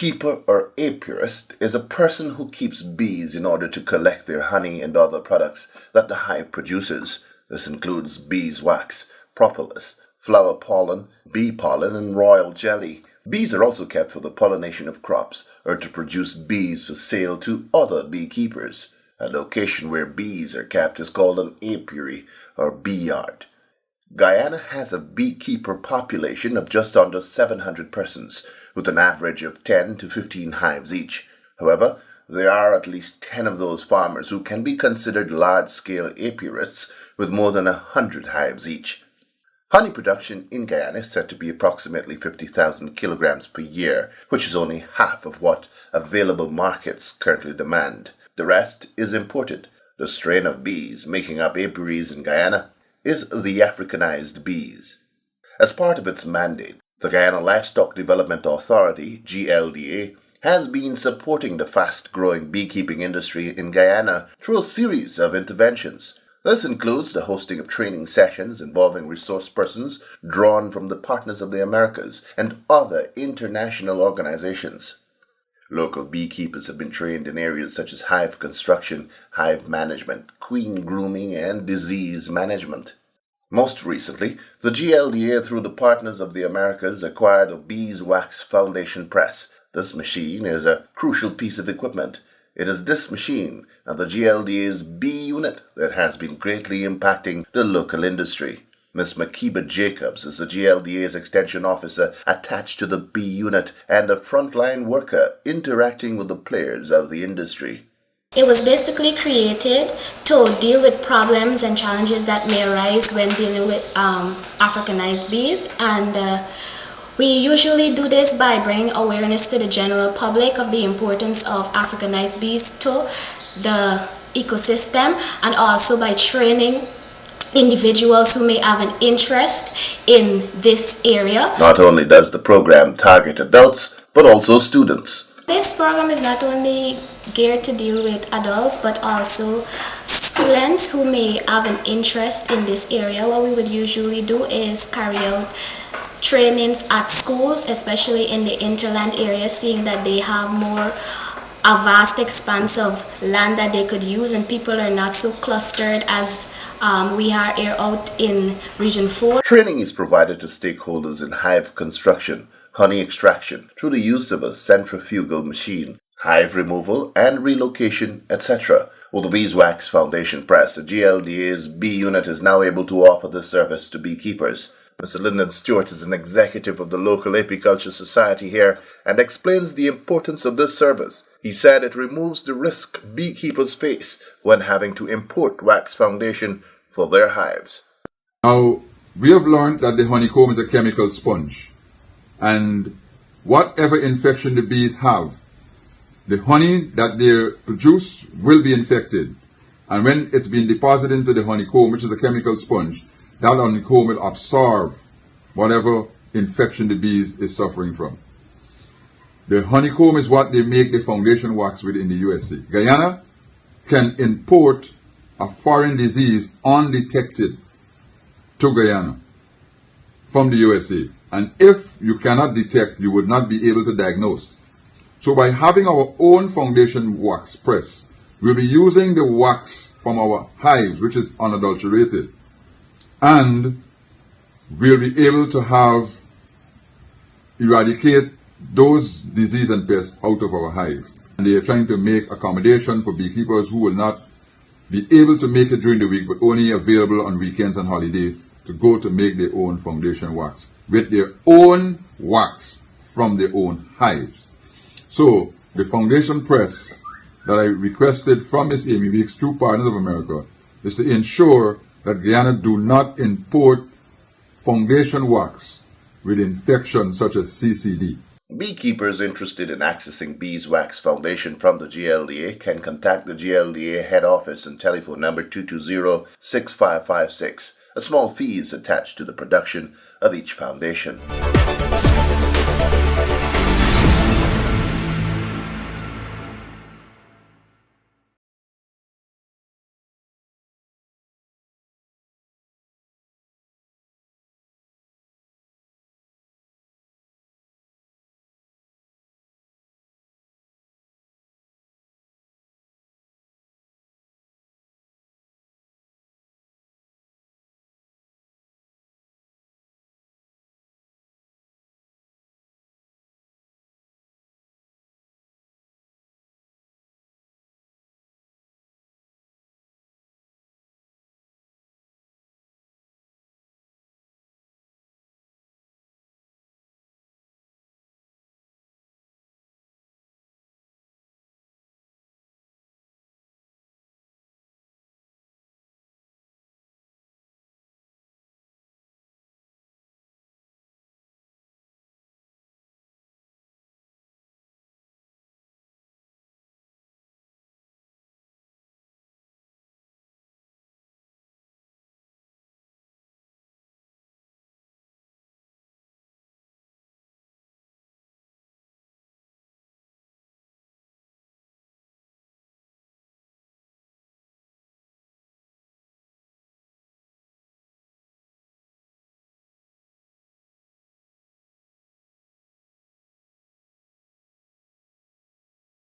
beekeeper or apiarist is a person who keeps bees in order to collect their honey and other products that the hive produces. This includes beeswax, propolis, flower pollen, bee pollen, and royal jelly. Bees are also kept for the pollination of crops or to produce bees for sale to other beekeepers. A location where bees are kept is called an apiary or bee yard. Guyana has a beekeeper population of just under 700 persons, with an average of 10 to 15 hives each. However, there are at least 10 of those farmers who can be considered large-scale apiarists with more than 100 hives each. Honey production in Guyana is said to be approximately 50,000 kilograms per year, which is only half of what available markets currently demand. The rest is imported. The strain of bees making up apiaries in Guyana is the Africanized bees. As part of its mandate, the Guyana Livestock Development Authority, GLDA, has been supporting the fast-growing beekeeping industry in Guyana through a series of interventions. This includes the hosting of training sessions involving resource persons drawn from the Partners of the Americas and other international organizations. Local beekeepers have been trained in areas such as hive construction, hive management, queen grooming, and disease management. Most recently, the GLDA, through the Partners of the Americas, acquired a beeswax foundation press. This machine is a crucial piece of equipment. It is this machine and the GLDA's bee unit that has been greatly impacting the local industry. Ms. Makiba Jacobs is the GLDA's extension officer attached to the bee unit and a frontline worker interacting with the players of the industry. It was basically created to deal with problems and challenges that may arise when dealing with Africanized bees, and we usually do this by bringing awareness to the general public of the importance of Africanized bees to the ecosystem, and also by training individuals who may have an interest in this area. Not only does the program target adults, but also students. This program is not only geared to deal with adults, but also students who may have an interest in this area. What we would usually do is carry out trainings at schools, especially in the interland area, seeing that they have a vast expanse of land that they could use, and people are not so clustered as we are here out in Region 4. Training is provided to stakeholders in hive construction, honey extraction, through the use of a centrifugal machine, hive removal and relocation, etc. With the Beeswax Foundation Press, the GLDA's bee unit is now able to offer this service to beekeepers. Mr. Lyndon Stewart is an executive of the local apiculture society here and explains the importance of this service. He said it removes the risk beekeepers face when having to import wax foundation for their hives. Now, we have learned that the honeycomb is a chemical sponge, and whatever infection the bees have, the honey that they produce will be infected. And when it's been deposited into the honeycomb, which is a chemical sponge, that honeycomb will absorb whatever infection the bees is suffering from. The honeycomb is what they make the foundation wax with in the USA. Guyana can import a foreign disease undetected to Guyana from the USA. And if you cannot detect, you would not be able to diagnose. So by having our own foundation wax press, we'll be using the wax from our hives, which is unadulterated, and we'll be able to eradicate those disease and pests out of our hive. And they are trying to make accommodation for beekeepers who will not be able to make it during the week, but only available on weekends and holiday to go to make their own foundation wax with their own wax from their own hives. So the foundation press that I requested from Ms. Amy Weeks through Partners of America is to ensure that Guyana do not import foundation wax with infections such as CCD. Beekeepers interested in accessing beeswax foundation from the GLDA can contact the GLDA head office and telephone number 220-6556. A small fee is attached to the production of each foundation.